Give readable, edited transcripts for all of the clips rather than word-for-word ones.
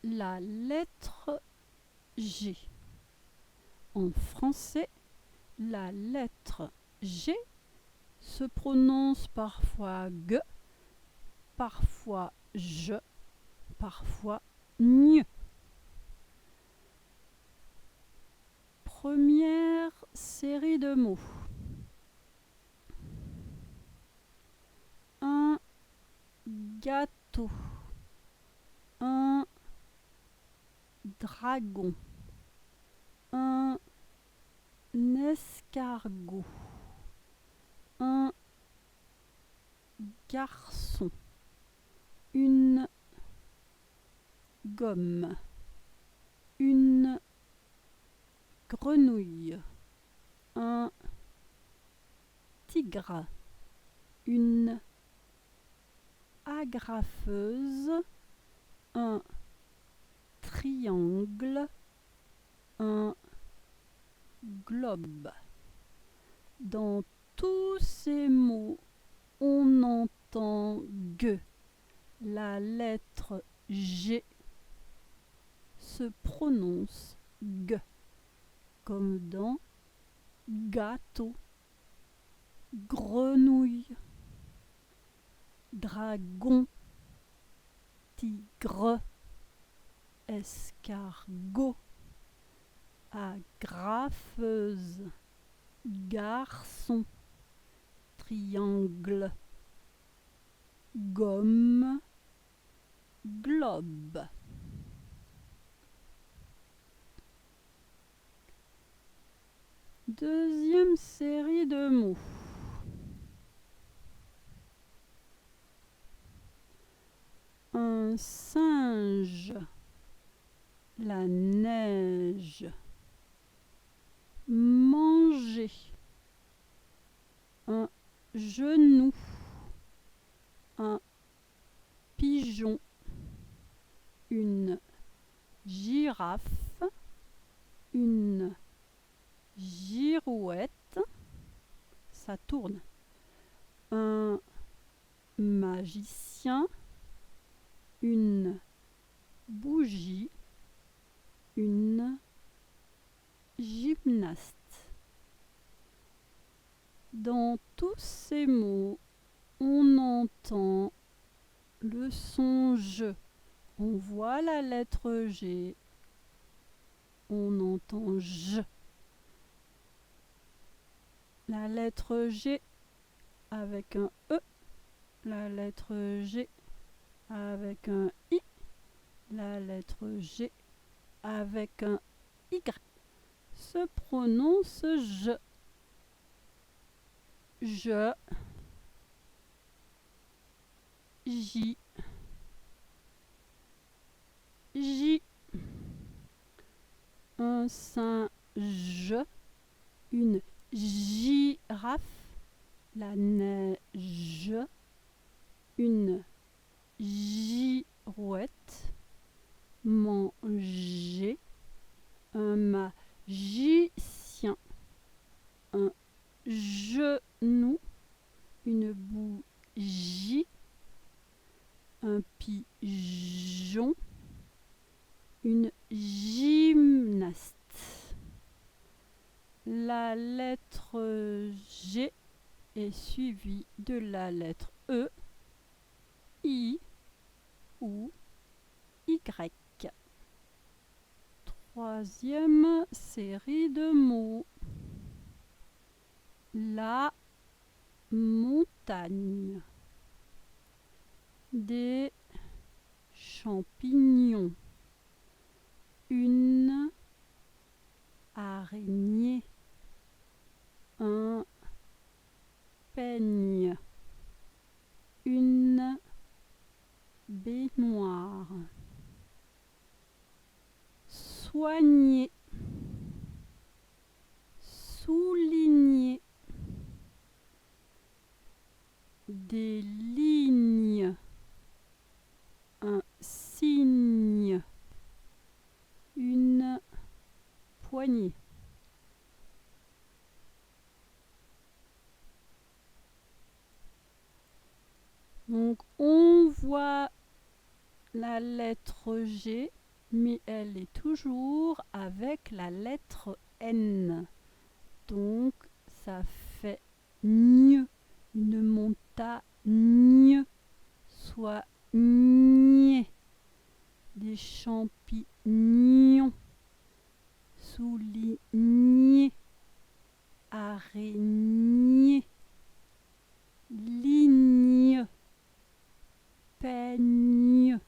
la lettre G. En français, la lettre G se prononce parfois G, parfois je, parfois gne. Première série de mots. Un gâteau. Un dragon. Un escargot. Un garçon. Une gomme. Une grenouille. Un tigre. Une agrafeuse. Un triangle. Un globe. Dans tous ces mots, on entend G. La lettre G se prononce G, comme dans gâteau, grenouille, dragon, tigre, escargot, agrafeuse, garçon, triangle, gomme, globe. Deuxième série de mots. Un singe, la neige, manger, un genou, un pigeon, une girafe, une girouette, ça tourne, un magicien, une bougie, une gymnaste. Dans tous ces mots, on entend le son G. On voit la lettre G, on entend J. La lettre G avec un E, la lettre G avec un I, la lettre G avec un Y se prononce je. Je, J, J. Un singe, une girafe, la neige, une girouette, manger, un magicien, un genou, une bougie, un pigeon, une gymnaste. La lettre G est suivie de la lettre E, I ou Y. Troisième série de mots. La montagne. Des champignons. Une araignée. Un peigne. Une baignoire. Soigner. Souligner. Des lignes. Un signe. Une poignée. Donc on voit la lettre G mais elle est toujours avec la lettre N. Donc, ça fait gne, une montagne, soit niais, des champignons, souligner, araignée, ligne, peigne,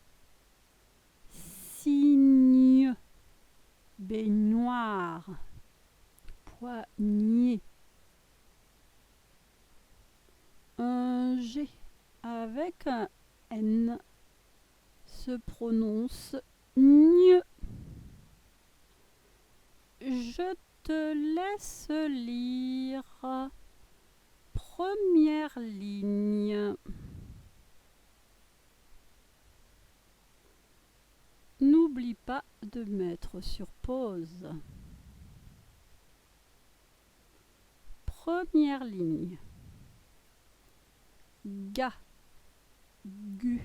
cygne, baignoire, poignée. Un G avec un N se prononce gne. Je te laisse lire. Première ligne. N'oublie pas de mettre sur pause. Première ligne. Ga, gu,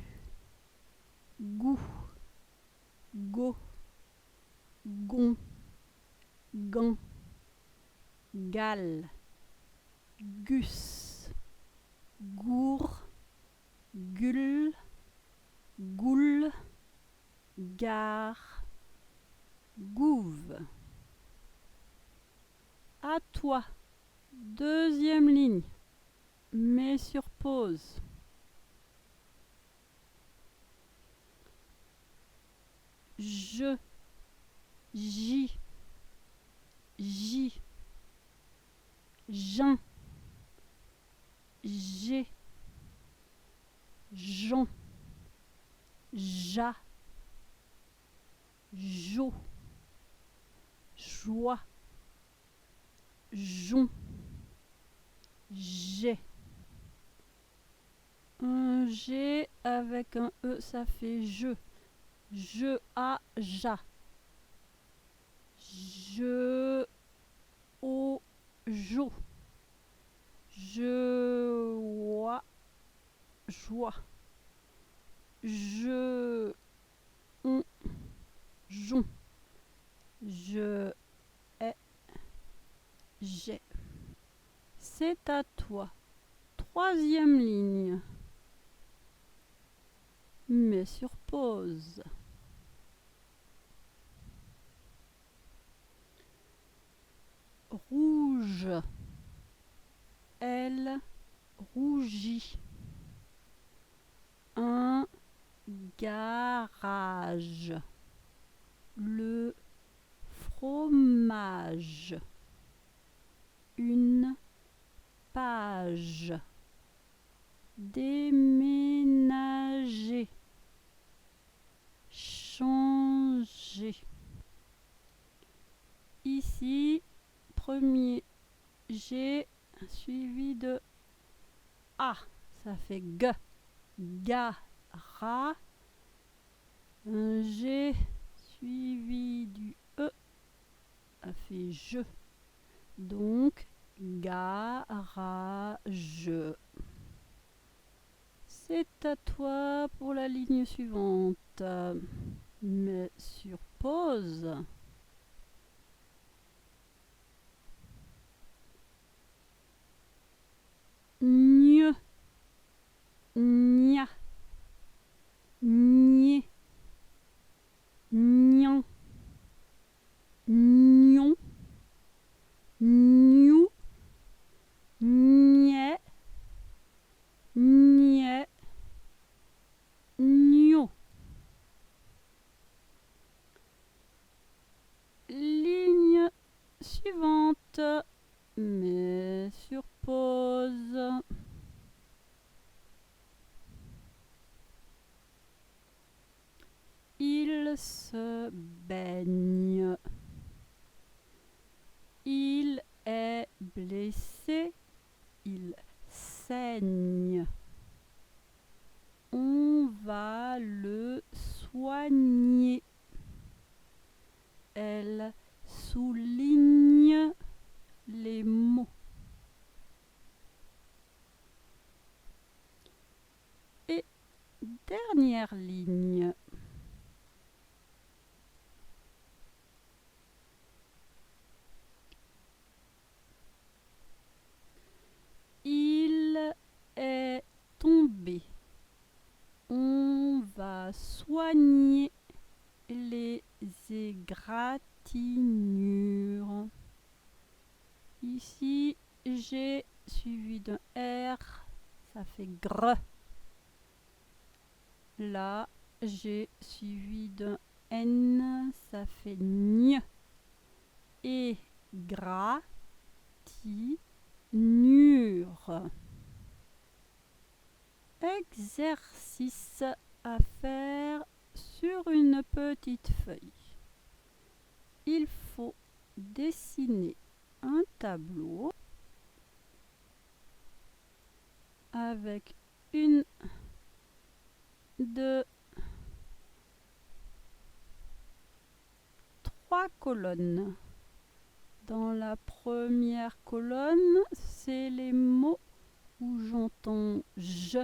gou, go, gon, gant, gal, gus, gour, gul, goule, gare, gouve. À toi. Deuxième ligne. Mets sur pause. Je, j'y, j'en, j'ai, j'en, j'a, jo, joie, jon, j'ai. Un G avec un E, ça fait je. Je, a, ja. Je, au, jo. Je, oie, joie. Je, on, jon. Je, ai, j'ai. C'est à toi. Troisième ligne. Mets sur pause. Rouge. Elle rougit. Un garage. Le fromage. Une page. Déménager. Changer. Ici, premier G suivi de A. Ça fait G. Gara. Un G suivi du E. Ça fait je. Donc, garage. C'est à toi pour la ligne suivante. Mets sur pause. Gne, gna, gné, gnan, gnon, gnou, gnet, gnet, gno. Ligne suivante. Mets sur pause. Il se baigne. Il est blessé. Il saigne. On va le soigner. Elle souligne les mots. Et dernière ligne. égratignure. Ici, G suivi d'un R, ça fait gr. Là, G suivi d'un N, ça fait gn. Égratignure. Exercice à faire sur une petite feuille. Il faut dessiner un tableau avec une, deux, trois colonnes. Dans la première colonne, c'est les mots où j'entends je,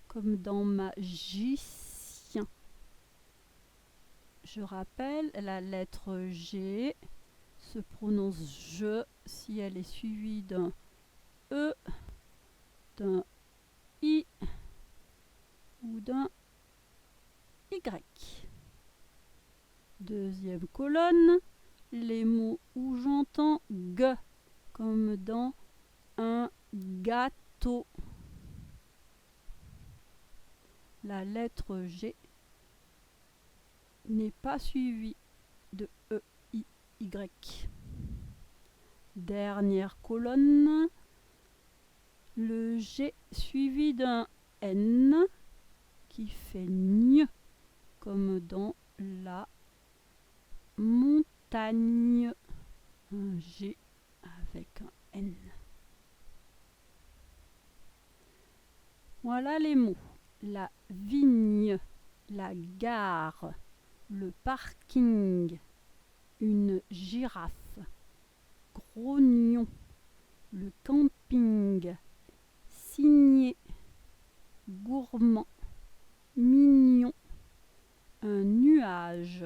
comme dans magicien. Je rappelle, la lettre G se prononce je si elle est suivie d'un E, d'un I ou d'un Y. Deuxième colonne, les mots où j'entends G, comme dans un gâteau. La lettre G n'est pas suivie de E, I, Y. Dernière colonne, le G suivi d'un N qui fait gn, comme dans la montagne. Un G avec un N. Voilà les mots. La vigne, la gare, le parking, une girafe, grognon, le camping, signé, gourmand, mignon, un nuage,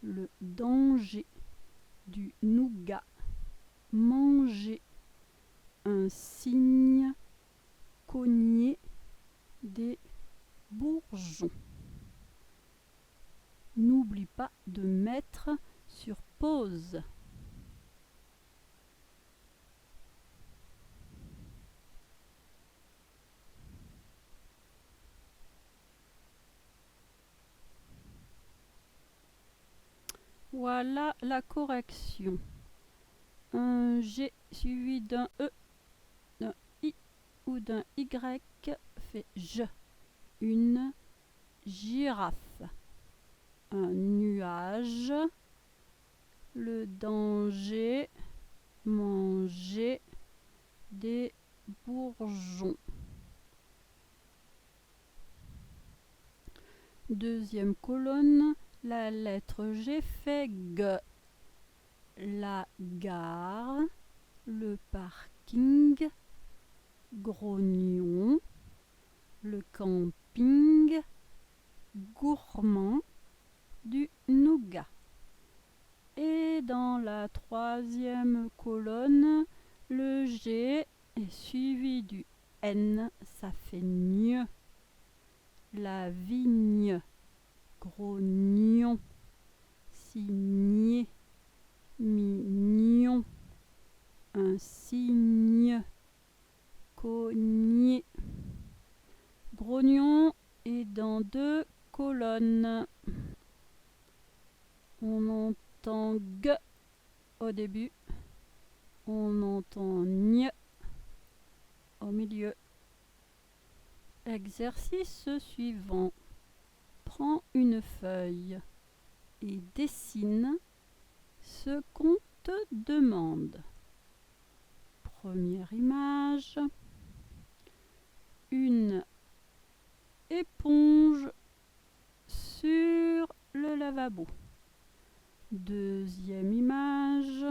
le danger, du nougat, manger, un cygne, cogner, des bourgeons. N'oublie pas de mettre sur pause. Voilà la correction. Un G suivi d'un E, d'un I ou d'un Y fait je. Une girafe. Un nuage. Le danger. Manger. Des bourgeons. Deuxième colonne. La lettre G fait G. La gare, le parking, grognon, le camping, gourmand, du nougat. Et dans la troisième colonne, le G est suivi du N, ça fait gn. La vigne, grognon, signé, mignon, un cygne, cogner. Grognon est dans deux colonnes. On entend G au début, on entend gn au milieu. Exercice suivant. Prends une feuille et dessine ce qu'on te demande. Première image, une éponge sur le lavabo. Deuxième image,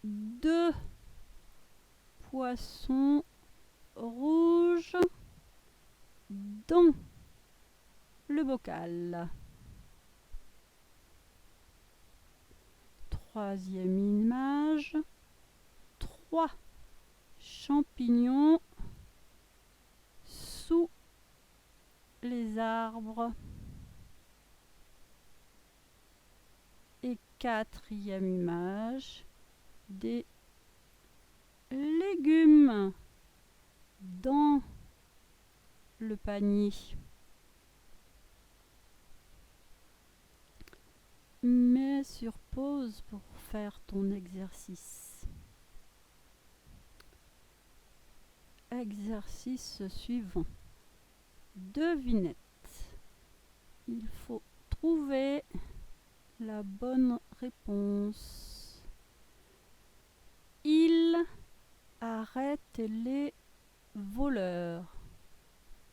deux poissons rouges dans le bocal. Troisième image, trois champignons sous les arbres. quatrième image, des légumes dans le panier. Mets sur pause pour faire ton exercice. Exercice suivant. Devinette. Il faut trouver la bonne réponse. Il arrête les voleurs.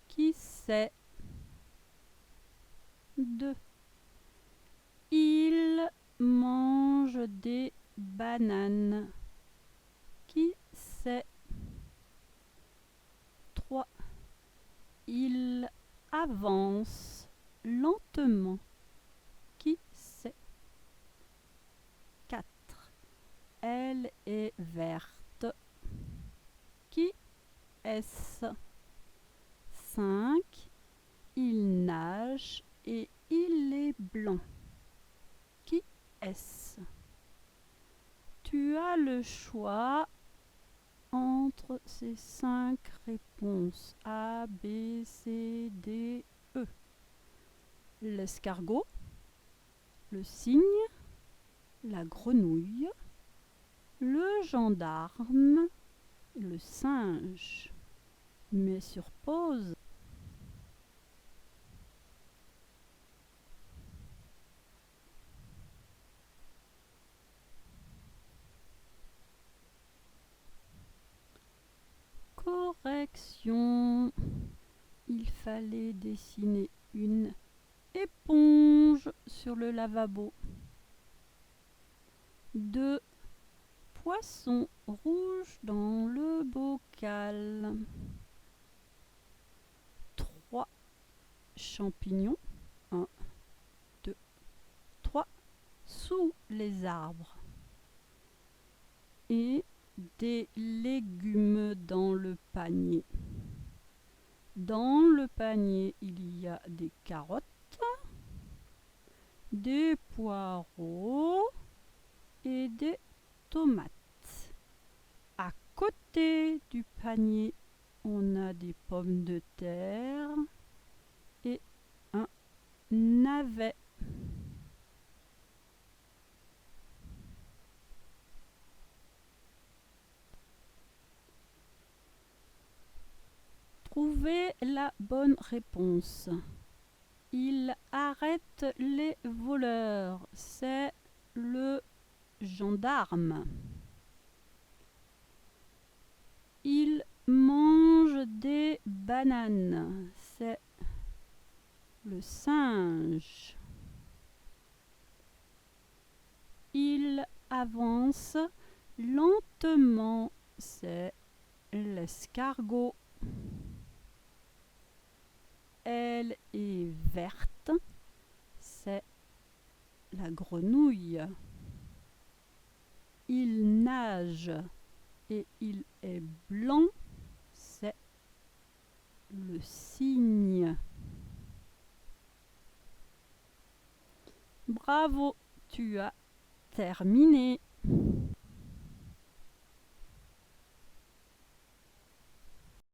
Qui c'est? 2. Il mange des bananes. Qui c'est? 3. Il avance lentement. Qui c'est? 4. Elle est verte. Qui est-ce? 5. Il nage et il est blanc. Qui est-ce? Tu as le choix entre ces 5 réponses A, B, C, D, E. L'escargot, le cygne, la grenouille, le gendarme, le singe. Mets sur pause. Correction. Il fallait dessiner une éponge sur le lavabo. 2. Poisson rouge dans le bocal. 3. Champignons. 1, 2, 3. Sous les arbres. Et des légumes dans le panier. Dans le panier, il y a des carottes, des poireaux et des tomates. À côté du panier, on a des pommes de terre et un navet. Trouvez la bonne réponse. Il arrête les voleurs. C'est le gendarme. Il mange des bananes. C'est le singe. Il avance lentement. C'est l'escargot. Elle est verte. C'est la grenouille. Il nage et il est blanc. C'est le cygne. Bravo, tu as terminé.